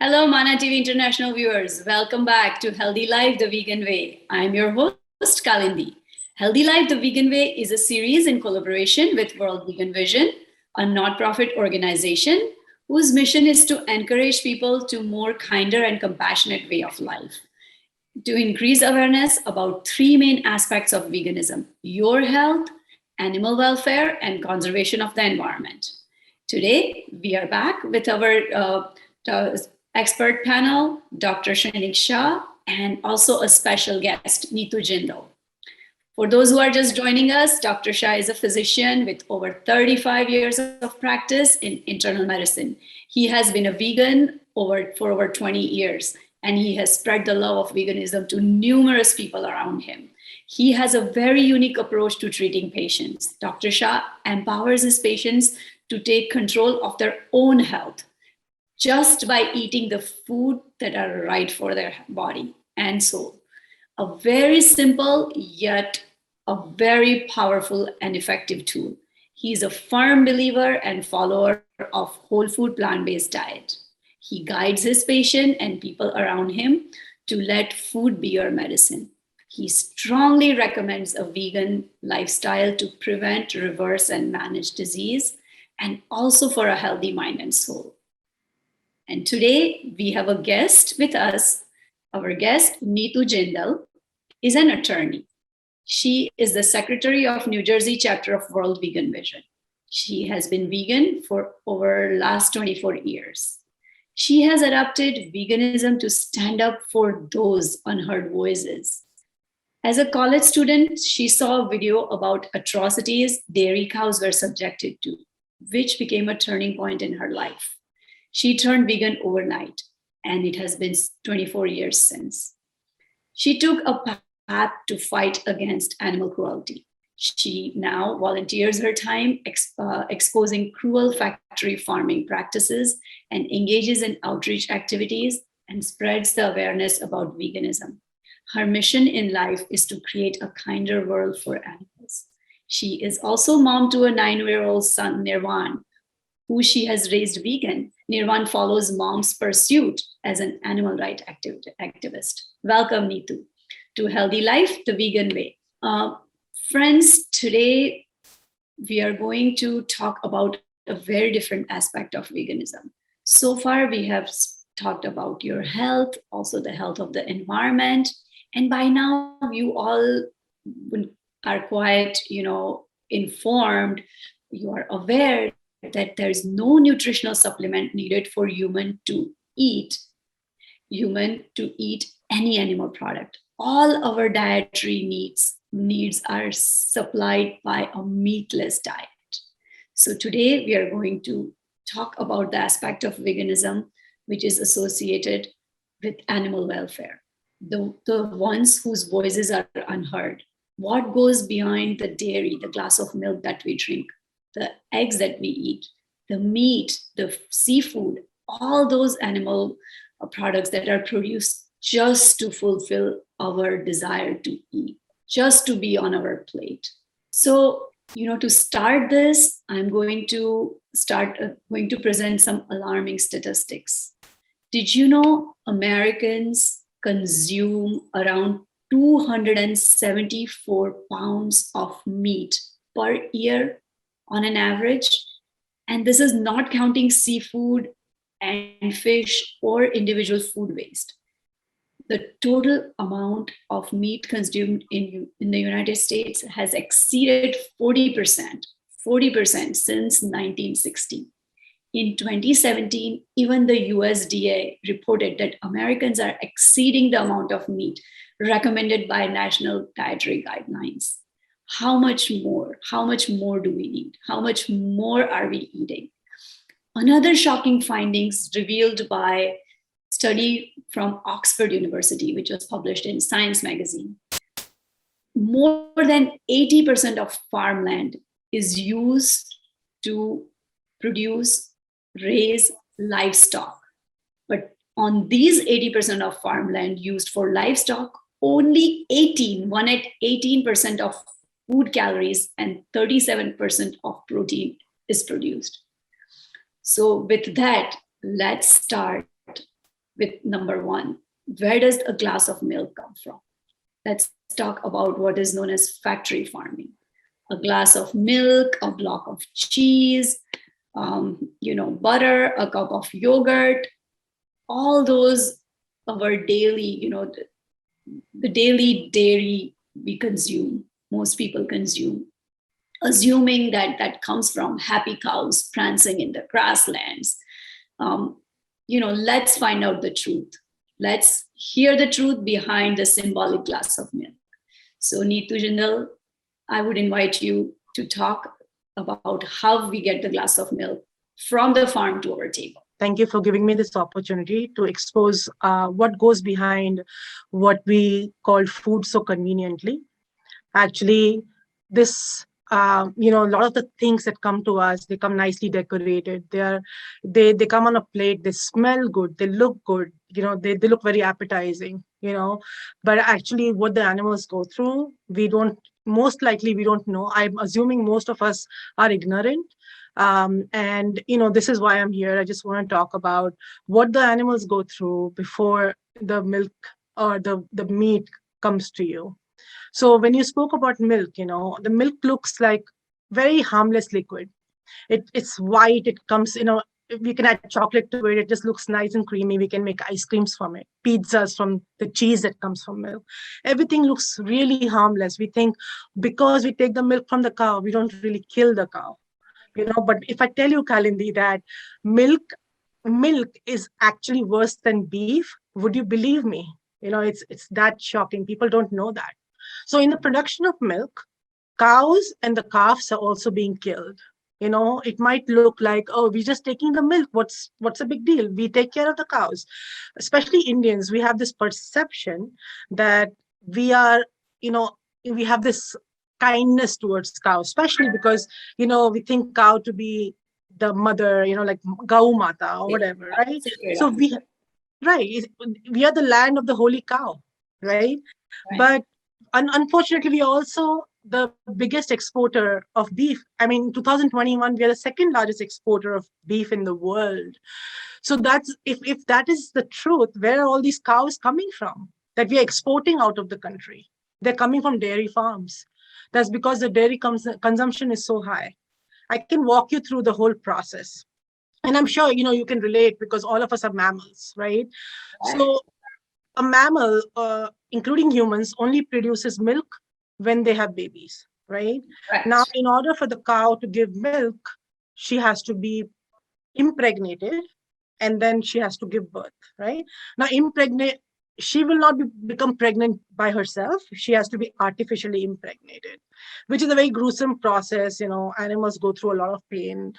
Hello, Mana TV International viewers. Welcome back to Healthy Life the Vegan Way. I'm your host, Kalindi. Healthy Life the Vegan Way is a series in collaboration with World Vegan Vision, a not-profit organization whose mission is to encourage people to more kinder and compassionate way of life, to increase awareness about three main aspects of veganism: your health, animal welfare, and conservation of the environment. Today, we are back with our expert panel, Dr. Shrenik Shah, and also a special guest, Neetu Jindal. For those who are just joining us, Dr. Shah is a physician with over 35 years of practice in internal medicine. He has been a vegan for over 20 years, and he has spread the love of veganism to numerous people around him. He has a very unique approach to treating patients. Dr. Shah empowers his patients to take control of their own health just by eating the food that are right for their body and soul. A very simple yet a very powerful and effective tool. He's a firm believer and follower of whole food plant-based diet. He guides his patient and people around him to let food be your medicine. He strongly recommends a vegan lifestyle to prevent, reverse, and manage disease, and also for a healthy mind and soul. And today we have a guest with us. Our guest, Neetu Jindal, is an attorney. She is the secretary of New Jersey chapter of World Vegan Vision. She has been vegan for over last 24 years. She has adopted veganism to stand up for those unheard voices. As a college student, she saw a video about atrocities dairy cows were subjected to, which became a turning point in her life. She turned vegan overnight, and it has been 24 years since. She took a path to fight against animal cruelty. She now volunteers her time exposing cruel factory farming practices and engages in outreach activities and spreads the awareness about veganism. Her mission in life is to create a kinder world for animals. She is also mom to a 9-year-old son, Nirvan, who she has raised vegan. Nirvan follows mom's pursuit as an animal rights activist. Welcome, Neetu, to Healthy Life the Vegan Way. Friends, today we are going to talk about a very different aspect of veganism. So far, we have talked about your health, also the health of the environment, and by now you all are quite, informed. You are aware that there is no nutritional supplement needed for human to eat any animal product. All our dietary needs are supplied by a meatless diet. So today we are going to talk about the aspect of veganism which is associated with animal welfare, the ones whose voices are unheard. What goes behind the dairy, the glass of milk that we drink, the eggs that we eat, the meat, the seafood, all those animal products that are produced just to fulfill our desire to eat, just to be on our plate. So, to start this, I'm going to present some alarming statistics. Did you know Americans consume around 274 pounds of meat per year on an average? And this is not counting seafood and fish or individual food waste. The total amount of meat consumed in the United States has exceeded 40% since 1960. In 2017, even the USDA reported that Americans are exceeding the amount of meat recommended by national dietary guidelines. How much more? How much more do we need? How much more are we eating? Another shocking findings revealed by study from Oxford University, which was published in Science magazine. More than 80% of farmland is used to raise livestock. But on these 80% of farmland used for livestock, only 18% of food calories and 37% of protein is produced. So with that, let's start with number one. Where does a glass of milk come from? Let's talk about what is known as factory farming. A glass of milk, a block of cheese, butter, a cup of yogurt, all those our daily, the daily dairy we consume, most people consume, assuming that that comes from happy cows prancing in the grasslands. Let's find out the truth. Let's hear the truth behind the symbolic glass of milk. So, Neetu Jindal, I would invite you to talk about how we get the glass of milk from the farm to our table. Thank you for giving me this opportunity to expose what goes behind what we call food so conveniently. Actually, this a lot of the things that come to us, they come nicely decorated. They come on a plate. They smell good. They look good. They look very appetizing. But actually, what the animals go through, we don't. Most likely, we don't know. I'm assuming most of us are ignorant. And this is why I'm here. I just want to talk about what the animals go through before the milk or the meat comes to you. So when you spoke about milk, the milk looks like very harmless liquid. It's white. It comes, we can add chocolate to it. It just looks nice and creamy. We can make ice creams from it, pizzas from the cheese that comes from milk. Everything looks really harmless. We think because we take the milk from the cow, we don't really kill the cow. But if I tell you, Kalindi, that milk is actually worse than beef, would you believe me? It's that shocking. People don't know that. So in the production of milk, cows and the calves are also being killed. It might look like, oh, we're just taking the milk. What's a big deal? We take care of the cows. Especially Indians, we have this perception that we are, we have this kindness towards cows, especially because, we think cow to be the mother, like Gau Mata or whatever, right? So we are the land of the holy cow, right? But unfortunately, we are also the biggest exporter of beef. I mean, 2021, we are the second largest exporter of beef in the world. So that's if that is the truth, where are all these cows coming from that we are exporting out of the country? They're coming from dairy farms. That's because the dairy consumption is so high. I can walk you through the whole process. And I'm sure, you can relate because all of us are mammals, right? So a mammal, including humans, only produces milk when they have babies, right? Now, in order for the cow to give milk, she has to be impregnated and then she has to give birth, right? Now, she will not become pregnant by herself. She has to be artificially impregnated, which is a very gruesome process. Animals go through a lot of pain.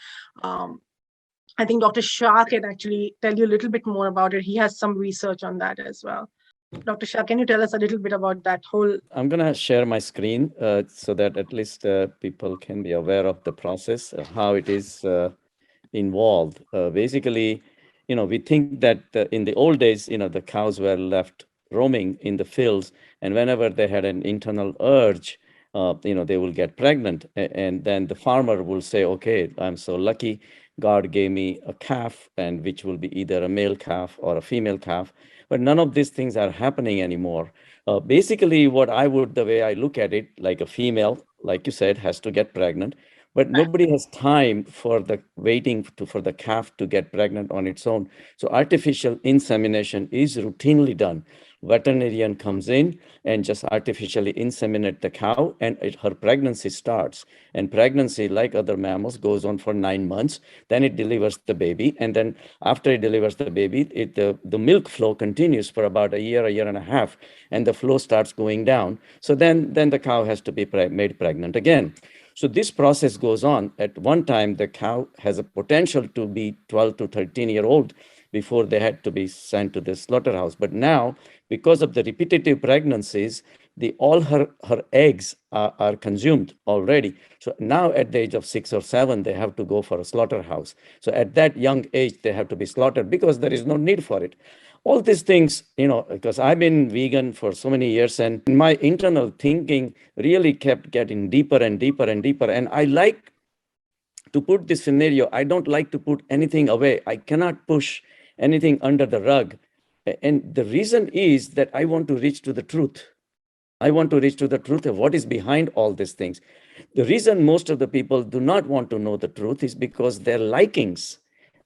I think Dr. Shah can actually tell you a little bit more about it. He has some research on that as well. Dr. Shah, can you tell us a little bit about that whole? I'm going to share my screen so that at least people can be aware of the process, how it is involved. Basically, we think that in the old days, the cows were left roaming in the fields, and whenever they had an internal urge, they will get pregnant. And then the farmer will say, okay, I'm so lucky. God gave me a calf, and which will be either a male calf or a female calf. But none of these things are happening anymore. Basically, the way I look at it, like a female, like you said, has to get pregnant, but nobody has time for for the calf to get pregnant on its own. So artificial insemination is routinely done. Veterinarian comes in and just artificially inseminate the cow, and her pregnancy starts. And pregnancy, like other mammals, goes on for 9 months. Then it delivers the baby, and then after it delivers the baby, the milk flow continues for about a year and a half, and the flow starts going down. So then the cow has to be made pregnant again. So this process goes on. At one time, the cow has a potential to be 12 to 13-year-old before they had to be sent to the slaughterhouse. But now, because of the repetitive pregnancies, all her eggs are consumed already. So now at the age of 6 or 7, they have to go for a slaughterhouse. So at that young age, they have to be slaughtered because there is no need for it. All these things, because I've been vegan for so many years, and my internal thinking really kept getting deeper and deeper and deeper. And I like to put this scenario, I don't like to put anything away. I cannot push anything under the rug. And the reason is that I want to reach to the truth. I want to reach to the truth of what is behind all these things. The reason most of the people do not want to know the truth is because their likings,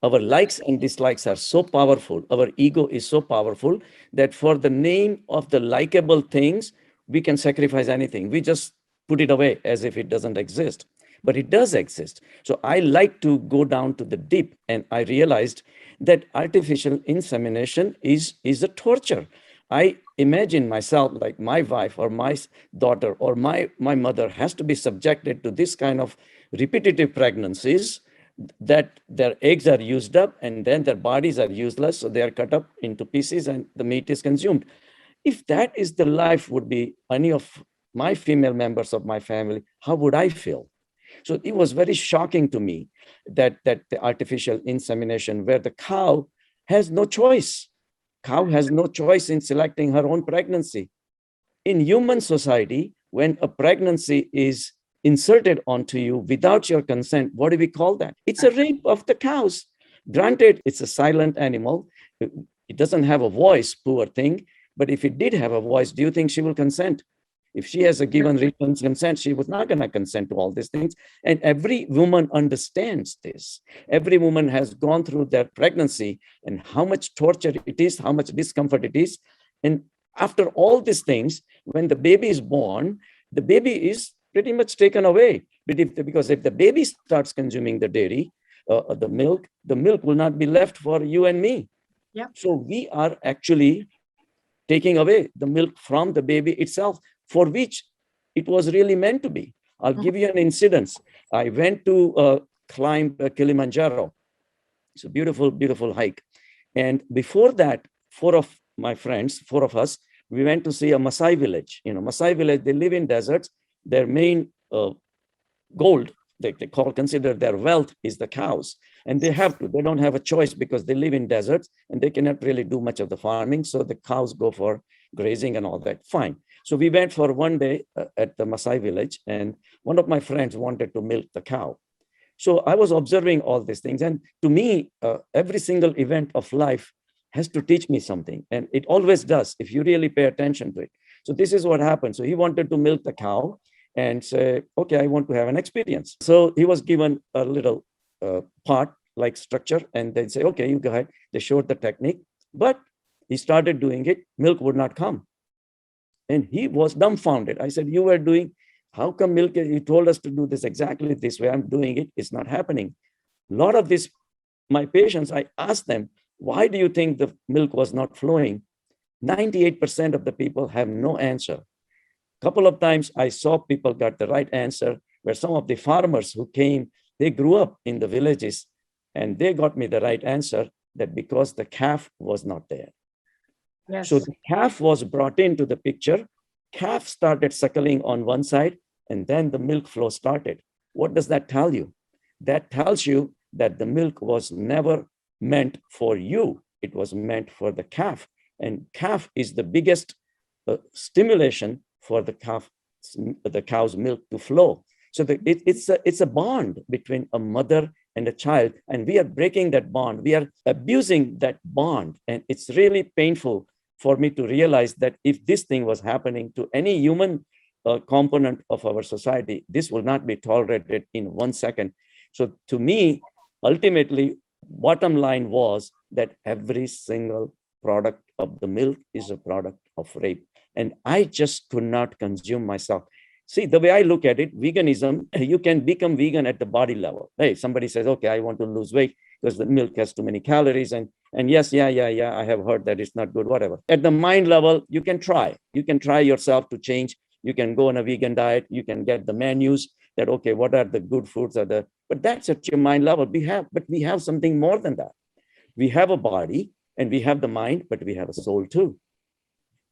our likes and dislikes are so powerful. Our ego is so powerful that for the name of the likable things, we can sacrifice anything. We just put it away as if it doesn't exist. But it does exist. So I like to go down to the deep, and I realized that artificial insemination is a torture. I imagine myself like my wife or my daughter or my mother has to be subjected to this kind of repetitive pregnancies, that their eggs are used up and then their bodies are useless. So they are cut up into pieces and the meat is consumed. If that is the life would be any of my female members of my family, how would I feel? So it was very shocking to me that the artificial insemination, where the cow has no choice. Cow has no choice in selecting her own pregnancy. In human society, when a pregnancy is inserted onto you without your consent, what do we call that? It's a rape of the cows. Granted, it's a silent animal. It doesn't have a voice, poor thing. But if it did have a voice, do you think she will consent? If she has a given written consent, she was not going to consent to all these things. And every woman understands this. Every woman has gone through their pregnancy and how much torture it is, how much discomfort it is. And after all these things, when the baby is born, the baby is pretty much taken away. Because if the baby starts consuming the dairy, the milk will not be left for you and me. Yeah. So we are actually taking away the milk from the baby itself, for which it was really meant to be. I'll give you an incident. I went to climb Kilimanjaro. It's a beautiful, beautiful hike. And before that, four of us, we went to see a Maasai village. Maasai village, they live in deserts. Their main gold, they consider their wealth is the cows. And they don't have a choice because they live in deserts and they cannot really do much of the farming. So the cows go for grazing and all that. Fine. So we went for one day at the Maasai village, and one of my friends wanted to milk the cow. So I was observing all these things. And to me, every single event of life has to teach me something. And it always does if you really pay attention to it. So this is what happened. So he wanted to milk the cow and say, okay, I want to have an experience. So he was given a little pot like structure, and they say, okay, you go ahead. They showed the technique, but he started doing it. Milk would not come. And he was dumbfounded. I said, you were doing, how come milk, you told us to do this exactly this way. I'm doing it. It's not happening. A lot of this, my patients, I asked them, why do you think the milk was not flowing? 98% of the people have no answer. Couple of times I saw people got the right answer, where some of the farmers who came, they grew up in the villages, and they got me the right answer, that because the calf was not there. Yes. So the calf was brought into the picture. Calf started suckling on one side, and then the milk flow started. What does that tell you? That tells you that the milk was never meant for you. It was meant for the calf. And calf is the biggest stimulation for the cow's milk to flow. So it's a bond between a mother and a child, and we are breaking that bond. We are abusing that bond, and it's really painful for me to realize that if this thing was happening to any human component of our society, this will not be tolerated in 1 second. So to me, ultimately, bottom line was that every single product of the milk is a product of rape. And I just could not consume myself. See, the way I look at it, veganism, you can become vegan at the body level. Hey, somebody says, okay, I want to lose weight because the milk has too many calories. And yes, yeah, I have heard that it's not good, whatever. At the mind level, you can try. You can try yourself to change. You can go on a vegan diet. You can get the menus that, okay, what are the good foods? But that's at your mind level. But we have something more than that. We have a body and we have the mind, but we have a soul too.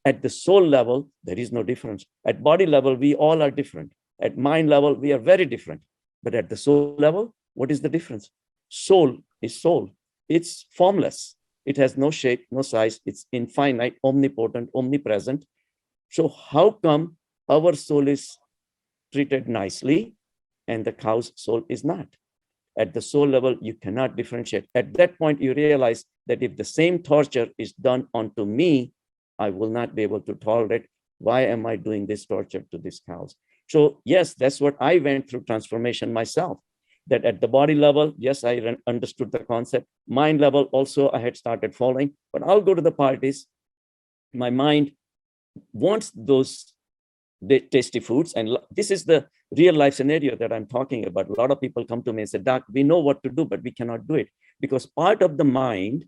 At the soul level, there is no difference. At body level, we all are different. At mind level, we are very different. But at the soul level, what is the difference? Soul is soul. It's formless. It has no shape, no size. It's infinite, omnipotent, omnipresent. So how come our soul is treated nicely and the cow's soul is not? At the soul level, you cannot differentiate. At that point, you realize that if the same torture is done onto me, I will not be able to tolerate. Why am I doing this torture to these cows? So yes, that's what I went through transformation myself. That at the body level, yes, I understood the concept. Mind level also, I had started following. But I'll go to the parties. My mind wants those tasty foods. And this is the real life scenario that I'm talking about. A lot of people come to me and say, Doc, we know what to do, but we cannot do it. Because part of the mind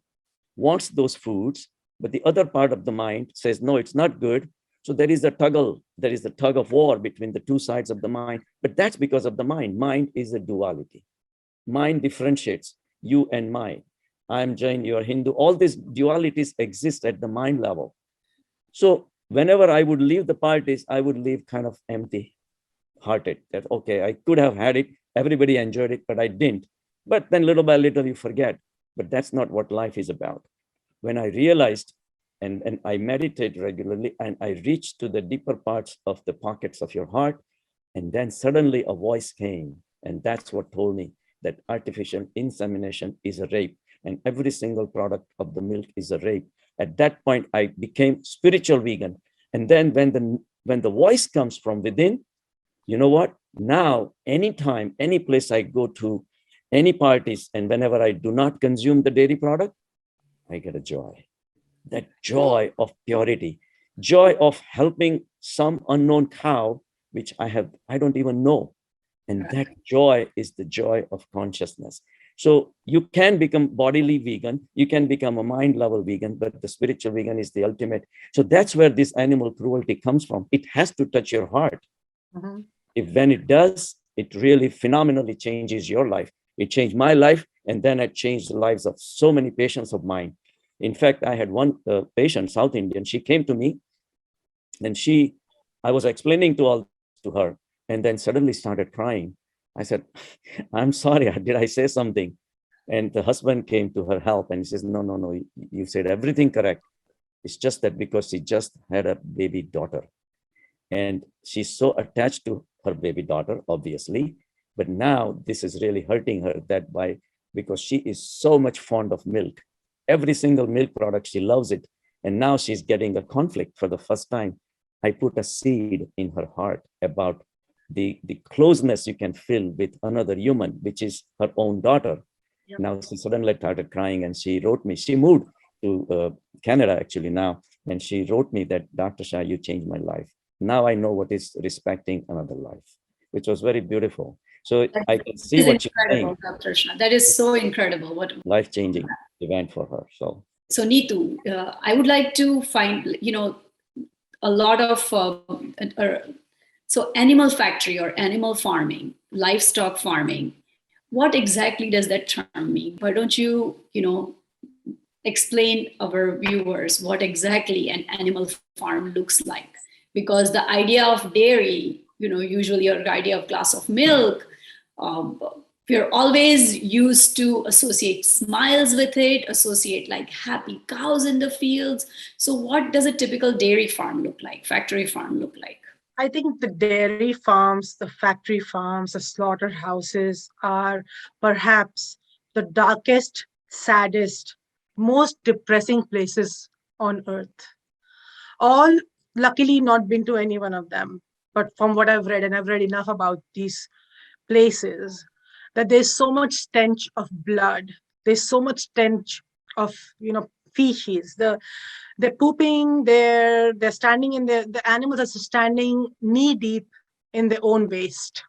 wants those foods, but the other part of the mind says, no, it's not good. So there is a tug of war between the two sides of the mind. But that's because of the mind. Mind is a duality. Mind differentiates you and mine. I'm Jain, you're Hindu. All these dualities exist at the mind level. So whenever I would leave the parties, I would leave kind of empty hearted. That, okay, I could have had it. Everybody enjoyed it, but I didn't. But then little by little you forget. But that's not what life is about. When I realized, and I meditate regularly, and I reached to the deeper parts of the pockets of your heart, and then suddenly a voice came, and that's what told me that artificial insemination is a rape, and every single product of the milk is a rape. At that point, I became spiritual vegan. And then when the voice comes from within, you know what? Now, anytime, any place I go to, any parties, and whenever I do not consume the dairy product, I get a joy. That joy of purity, joy of helping some unknown cow, which I don't even know. And that joy is the joy of consciousness. So you can become bodily vegan, you can become a mind level vegan, but the spiritual vegan is the ultimate. So that's where this animal cruelty comes from. It has to touch your heart. Mm-hmm. If when it does, it really phenomenally changes your life. It changed my life, and then it changed the lives of so many patients of mine. In fact, I had one patient, South Indian. She came to me, and I was explaining to her, and then suddenly started crying. I said, I'm sorry, did I say something? And the husband came to her help, and he says, no, you said everything correct. It's just that because she just had a baby daughter, and she's so attached to her baby daughter, obviously, but now this is really hurting her because she is so much fond of milk. Every single milk product, she loves it. And now she's getting a conflict for the first time. I put a seed in her heart about the closeness you can feel with another human, which is her own daughter. Yep. Now she suddenly started crying, and she wrote me. She moved to Canada actually now, and she wrote me that, Dr. Shah, you changed my life. Now I know what is respecting another life, which was very beautiful. So I can see what you're saying. Dr. Shah. That is so incredible. What life-changing event for her. So Neetu, I would like to find, a lot of so animal factory or animal farming, livestock farming. What exactly does that term mean? Why don't you, explain our viewers what exactly an animal farm looks like? Because the idea of dairy, usually your idea of glass of milk, we're always used to associate smiles with it, associate like happy cows in the fields. So what does a typical dairy farm look like, factory farm look like? I think the dairy farms, the factory farms, the slaughterhouses are perhaps the darkest, saddest, most depressing places on earth. All luckily not been to any one of them, but from what I've read, and I've read enough about these places, that there's so much stench of blood, there's so much stench of feces. They're pooping, they're standing in the animals are standing knee deep in their own waste.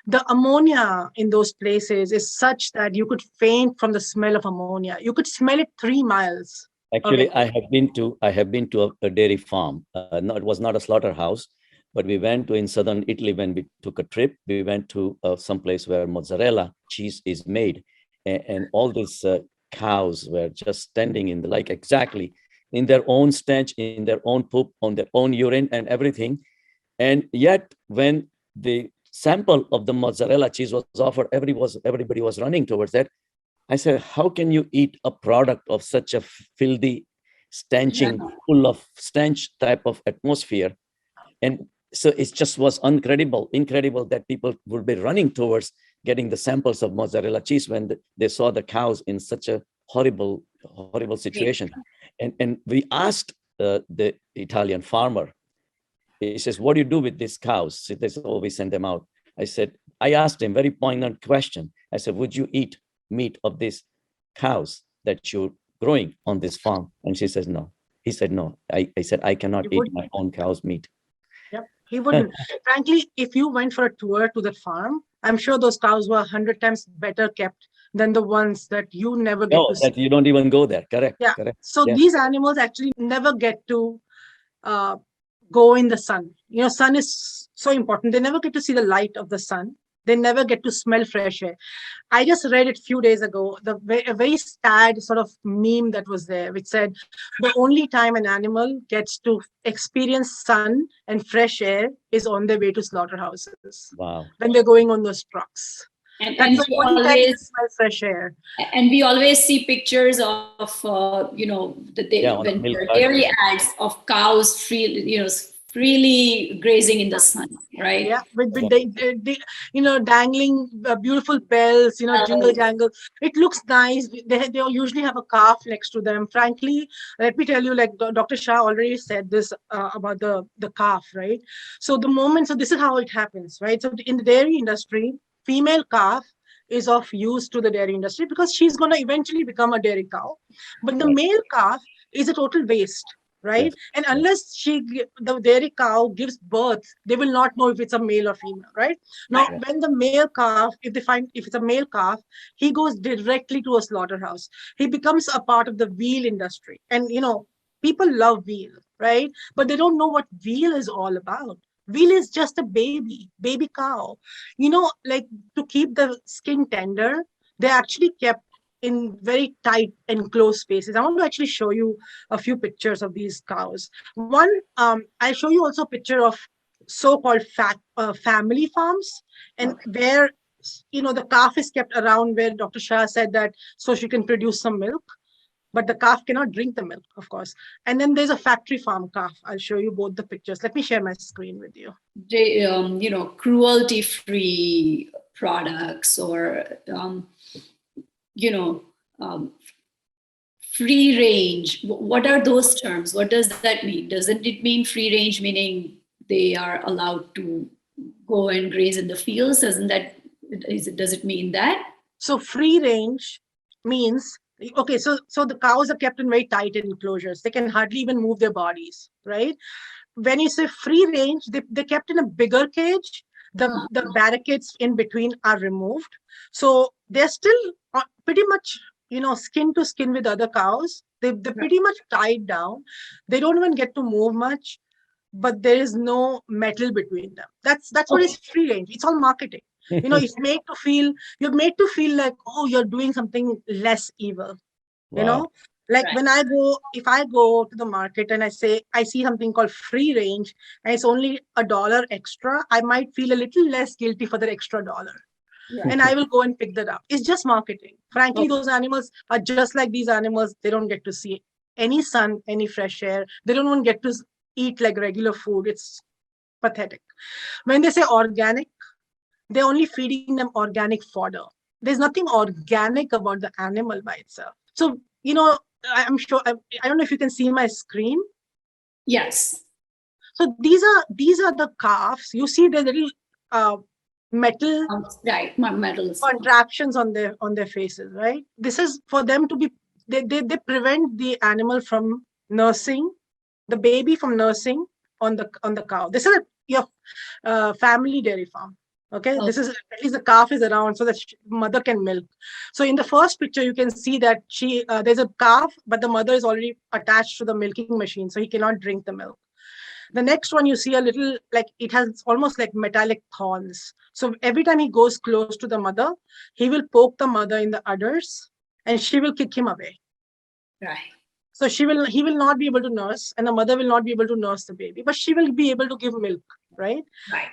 The ammonia in those places is such that you could faint from the smell of ammonia. You could smell it 3 miles. Actually, I have been to a dairy farm. No, it was not a slaughterhouse, but we went to in southern Italy when we took a trip. We went to some place where mozzarella cheese is made, and all these cows were just standing in exactly in their own stench, in their own poop, on their own urine and everything. And yet, when the sample of the mozzarella cheese was offered, everybody was running towards that. I said, how can you eat a product of such a filthy, stenching, full of stench type of atmosphere? And so it just was incredible that people would be running towards getting the samples of mozzarella cheese when they saw the cows in such a horrible horrible situation. And we asked the Italian farmer, he says, what do you do with these cows? They said, oh, we send them out. I asked him very poignant question. I said, would you eat meat of these cows that you're growing on this farm? And she says, no. He said, no. I said, I cannot eat my own cow's meat. Yep, he wouldn't. Frankly, if you went for a tour to the farm, I'm sure those cows were 100 times better kept than the ones that you never get to see. That you don't even go there. Correct. Yeah. Correct. So these animals actually never get to go in the sun. Sun is so important. They never get to see the light of the sun. They never get to smell fresh air. I just read it a few days ago, a very sad sort of meme that was there, which said the only time an animal gets to experience sun and fresh air is on their way to slaughterhouses. Wow. When they're going on those trucks. And That's the only time they smell fresh air. And we always see pictures of, when dairy ads of cows freely grazing in the sun, right? Yeah, with dangling beautiful bells, jingle jangle. It looks nice. They usually have a calf next to them. Frankly, let me tell you, like Dr. Shah already said this about the calf, right? So this is how it happens, right? So in the dairy industry, female calf is of use to the dairy industry because she's going to eventually become a dairy cow. But the male calf is a total waste. Right. Yes. And unless the dairy cow gives birth, they will not know if it's a male or female. Right. Now, when the male calf, if it's a male calf, he goes directly to a slaughterhouse. He becomes a part of the veal industry. And, people love veal. Right. But they don't know what veal is all about. Veal is just a baby cow. Like to keep the skin tender, they actually kept in very tight enclosed spaces. I want to actually show you a few pictures of these cows. One, I'll show you also a picture of so-called family farms, and where the calf is kept around, where Dr. Shah said that so she can produce some milk, but the calf cannot drink the milk, of course. And then there's a factory farm calf. I'll show you both the pictures. Let me share my screen with you. Cruelty-free products or free range. What are those terms? What does that mean? Doesn't it mean free range, meaning they are allowed to go and graze in the fields? Does it mean that? So free range means, okay, so the cows are kept in very tight enclosures. They can hardly even move their bodies, right? When you say free range, they're kept in a bigger cage. The barricades in between are removed. So they're still pretty much, skin to skin with other cows. They're pretty much tied down. They don't even get to move much, but there is no metal between them. That's what is free range. It's all marketing. You're made to feel like, oh, you're doing something less evil. Wow. Like if I go to the market and I see something called free range and it's only $1 extra, I might feel a little less guilty for that extra $1. Right. And I will go and pick that up. It's just marketing. Frankly, those animals are just like these animals. They don't get to see any sun, any fresh air. They don't even get to eat like regular food. It's pathetic. When they say organic, they're only feeding them organic fodder. There's nothing organic about the animal by itself. So, I'm sure, I don't know if you can see my screen. Yes. So these are the calves. You see the little metal contraptions on their faces, right? This is for them to be, they prevent the animal from nursing, the baby from nursing on the cow. This is your family dairy farm. Okay, this is at least the calf is around so that mother can milk. So in the first picture, you can see that there's a calf, but the mother is already attached to the milking machine, so he cannot drink the milk. The next one, you see a little, like it has almost like metallic thorns. So every time he goes close to the mother, he will poke the mother in the udders, and she will kick him away. Right. So he will not be able to nurse, and the mother will not be able to nurse the baby, but she will be able to give milk, right?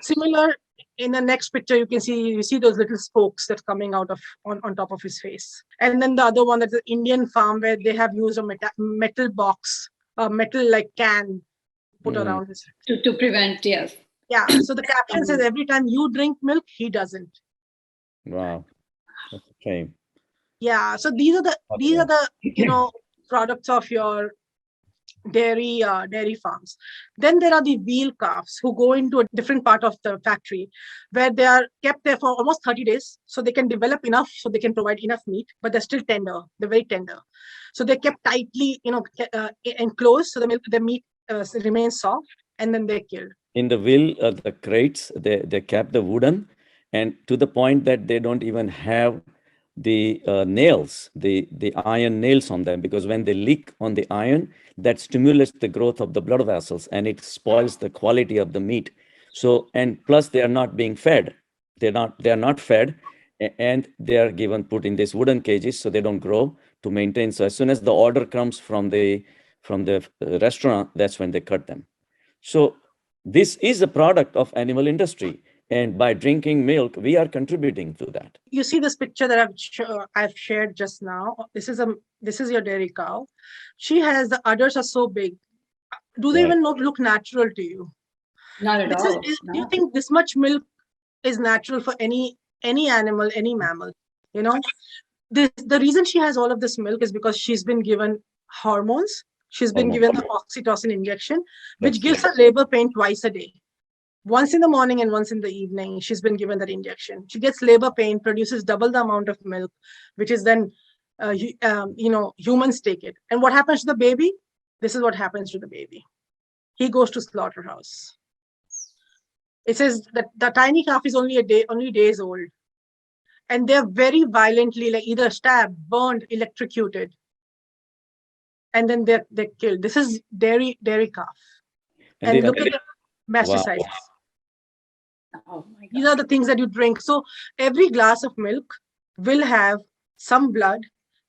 Similar, in the next picture, you see those little spokes that's coming out on top of his face. And then the other one, that's an Indian farm where they have used a metal box, a metal like can put around his to prevent, yes. Yeah. So the caption says every time you drink milk, he doesn't. Wow. That's a shame. Yeah. So these are the products of your dairy farms. Then there are the veal calves who go into a different part of the factory where they are kept there for almost 30 days so they can develop enough so they can provide enough meat, but they're still tender. They're very tender. So they're kept tightly, enclosed so the meat remains soft, and then they're killed. In the will, the crates, they kept the wooden, and to the point that they don't even have the nails, the iron nails on them, because when they leak on the iron, that stimulates the growth of the blood vessels and it spoils the quality of the meat. So, and plus they are not being fed. They are not fed, and they are put in these wooden cages so they don't grow to maintain. So as soon as the order comes from the restaurant, that's when they cut them. So this is a product of animal industry, and by drinking milk, we are contributing to that. You see this picture that I've shared just now. This is your dairy cow. She has the udders are so big. Do they Right. even look natural to you? Not at all. Do you think this much milk is natural for any animal, any mammal? You know, the reason she has all of this milk is because she's been given hormones. She's been given the oxytocin injection, which gives her labor pain twice a day. Once in the morning and once in the evening, she's been given that injection. She gets labor pain, produces double the amount of milk, which is then, humans take it. And what happens to the baby? This is what happens to the baby. He goes to slaughterhouse. It says that the tiny calf is only days old. And they're very violently, like either stabbed, burned, electrocuted. And then they're killed. This is dairy calf. And look at the pesticides. Wow. Oh my God. These are the things that you drink. So every glass of milk will have some blood,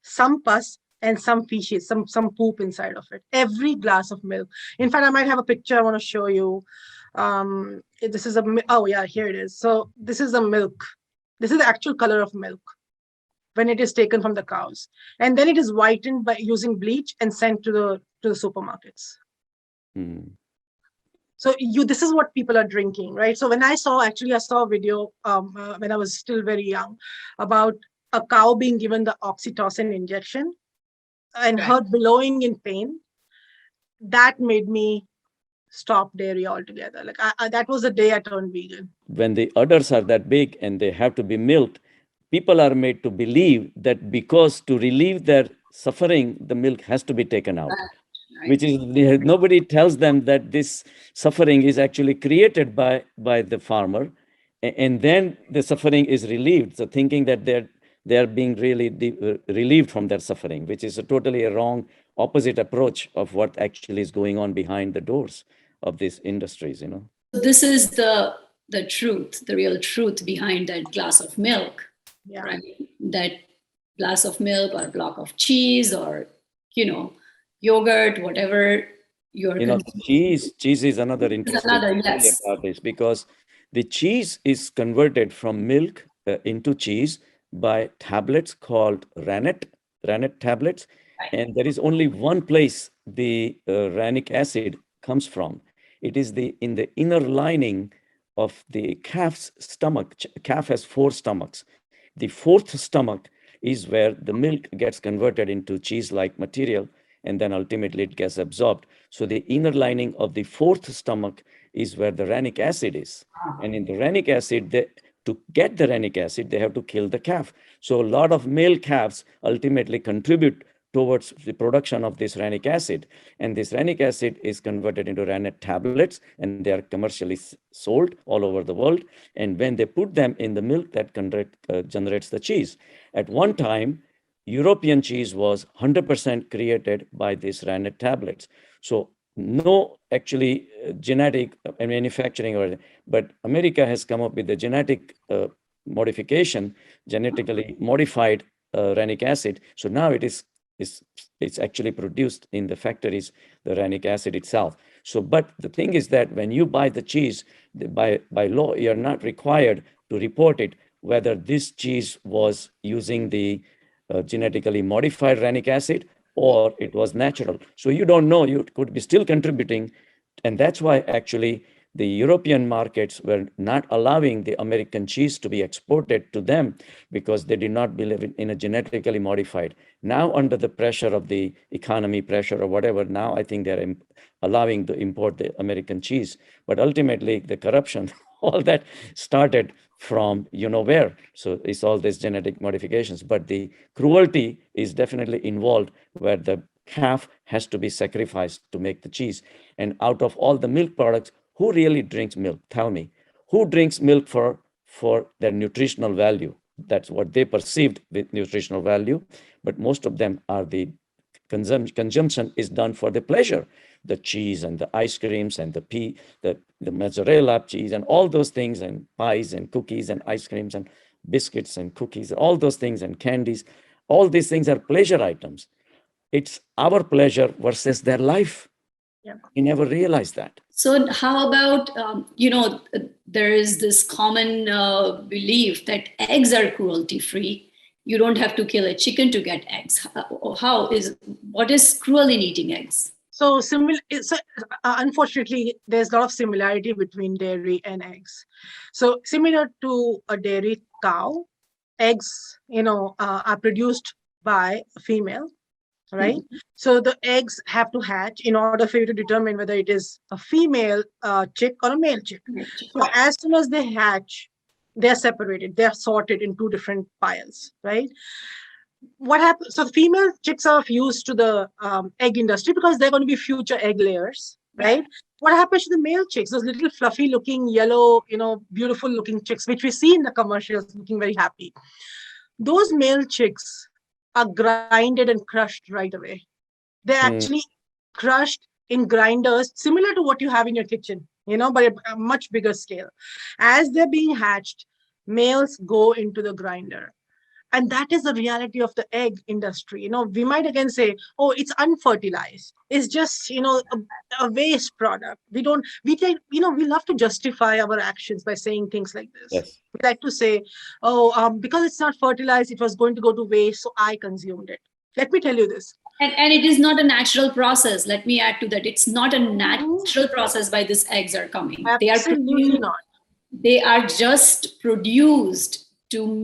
some pus, and some feces, some poop inside of it. Every glass of milk. In fact, I might have a picture I want to show you. This is here it is. So this is the milk. This is the actual color of milk when it is taken from the cows, and then it is whitened by using bleach and sent to the supermarkets. Mm. So this is what people are drinking, right? So when I saw a video when I was still very young about a cow being given the oxytocin injection and her bellowing in pain, that made me stop dairy altogether. Like that was the day I turned vegan. When the udders are that big and they have to be milked, people are made to believe that because to relieve their suffering, the milk has to be taken out. Right. Which is, nobody tells them that this suffering is actually created by the farmer, and then the suffering is relieved. So thinking that they're being really relieved from their suffering, which is a totally wrong, opposite approach of what actually is going on behind the doors of these industries. This is the truth, the real truth behind that glass of milk. Yeah. Right? That glass of milk or block of cheese or yogurt, whatever you're cheese is another interesting part, is because the cheese is converted from milk into cheese by tablets called rennet tablets. Right. And there is only one place the rennic acid comes from. It is in the inner lining of the calf's stomach. Calf has 4 stomachs. The 4th stomach is where the milk gets converted into cheese-like material, and then ultimately it gets absorbed. So the inner lining of the 4th stomach is where the rennic acid is. And in the rennic acid, to get the rennic acid, they have to kill the calf. So a lot of male calves ultimately contribute towards the production of this rennic acid. And this rennic acid is converted into rennet tablets, and they are commercially sold all over the world. And when they put them in the milk, that generates the cheese. At one time, European cheese was 100% created by these rennet tablets. So no actually genetic manufacturing, but America has come up with the genetic modification, genetically modified rennic acid. So now it's actually produced in the factories, the rennic acid itself. So, but the thing is that when you buy the cheese, by law, you're not required to report it, whether this cheese was using the genetically modified rennic acid or it was natural. So you don't know, you could be still contributing. And that's why actually the European markets were not allowing the American cheese to be exported to them because they did not believe in a genetically modified. Now, under the pressure of the economy pressure or whatever, now I think they're allowing to import the American cheese. But ultimately, the corruption, all that started from you know where. So it's all these genetic modifications. But the cruelty is definitely involved where the calf has to be sacrificed to make the cheese. And out of all the milk products, who really drinks milk? Tell me. Who drinks milk for their nutritional value? That's what they perceived with nutritional value. But most of them are the consumption is done for the pleasure. The cheese and the ice creams and the mozzarella cheese and all those things and pies and cookies and ice creams and biscuits and cookies, all those things and candies, all these things are pleasure items. It's our pleasure versus their life. Yeah. We never realize that. So how about, there is this common belief that eggs are cruelty free. You don't have to kill a chicken to get eggs. What is cruel in eating eggs? So unfortunately, there's a lot of similarity between dairy and eggs. So similar to a dairy cow, eggs, are produced by a female, right? Mm-hmm. So the eggs have to hatch in order for you to determine whether it is a female chick or a male chick. So as soon as they hatch, they're separated, they're sorted in two different piles, right? What happens? So the female chicks are fused to the egg industry because they're going to be future egg layers, right? What happens to the male chicks? Those little fluffy looking yellow, beautiful looking chicks, which we see in the commercials looking very happy. Those male chicks are grinded and crushed right away. They're actually crushed in grinders, similar to what you have in your kitchen, but a much bigger scale. As they're being hatched, males go into the grinder. And that is the reality of the egg industry. We might again say, oh, it's unfertilized. It's just, a waste product. We love to justify our actions by saying things like this. Yes. We like to say, because it's not fertilized, it was going to go to waste, so I consumed it. Let me tell you this. And it is not a natural process. Let me add to that. It's not a natural process by these eggs are coming. Absolutely not. They are just produced to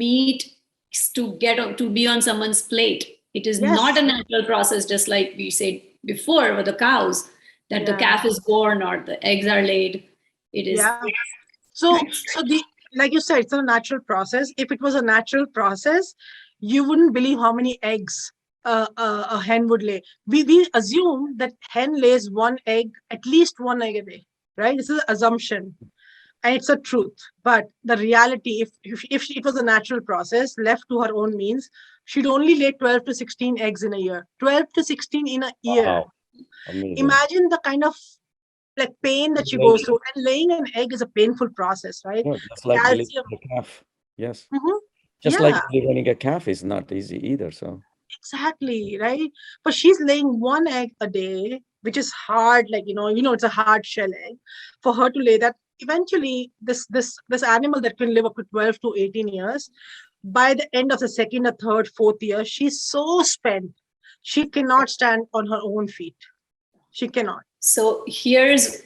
be on someone's plate. It is not a natural process, just like we said before with the cows, that the calf is born or the eggs are laid. It is. Yeah. So like you said, it's not a natural process. If it was a natural process, you wouldn't believe how many eggs a hen would lay. We assume that hen lays at least one egg a day, right? This is an assumption. And it's a truth. But the reality, if it was a natural process left to her own means, she'd only lay 12 to 16 eggs in a year. 12 to 16 in a year. Wow. Amazing. Imagine the kind of pain that she goes through. And laying an egg is a painful process, right? Yeah, just like delivering a calf. Yes. Mm-hmm. Just like delivering a calf is not easy either. So exactly, right? But she's laying one egg a day, which is hard, it's a hard shell egg. For her to lay that, eventually this animal that can live up to 12 to 18 years, by the end of the second or third, fourth year, she's so spent, she cannot stand on her own feet. She cannot. So here's,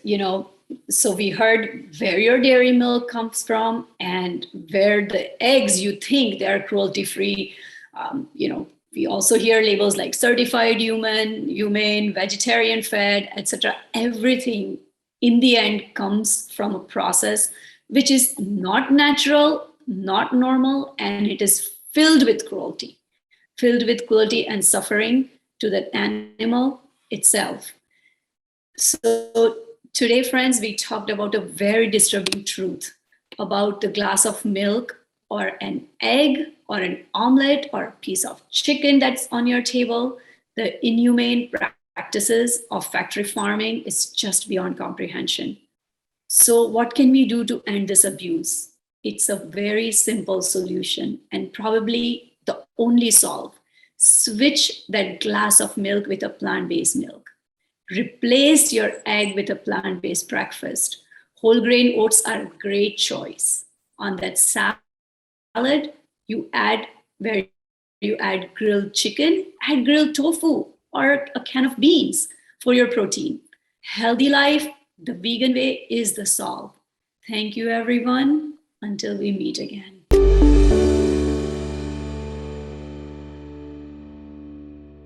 so we heard where your dairy milk comes from and where the eggs you think they're cruelty free. We also hear labels like certified humane, vegetarian fed, etc. Everything in the end comes from a process which is not natural, not normal, and it is filled with cruelty and suffering to that animal itself. So today, friends, we talked about a very disturbing truth about the glass of milk or an egg or an omelet or a piece of chicken that's on your table. The inhumane practices of factory farming is just beyond comprehension. So what can we do to end this abuse? It's a very simple solution and probably the only solve. Switch that glass of milk with a plant-based milk. Replace your egg with a plant-based breakfast. Whole grain oats are a great choice. On that salad, you add grilled chicken, add grilled tofu or a can of beans for your protein. Healthy life The vegan way is the solve. Thank you, everyone. Until we meet again.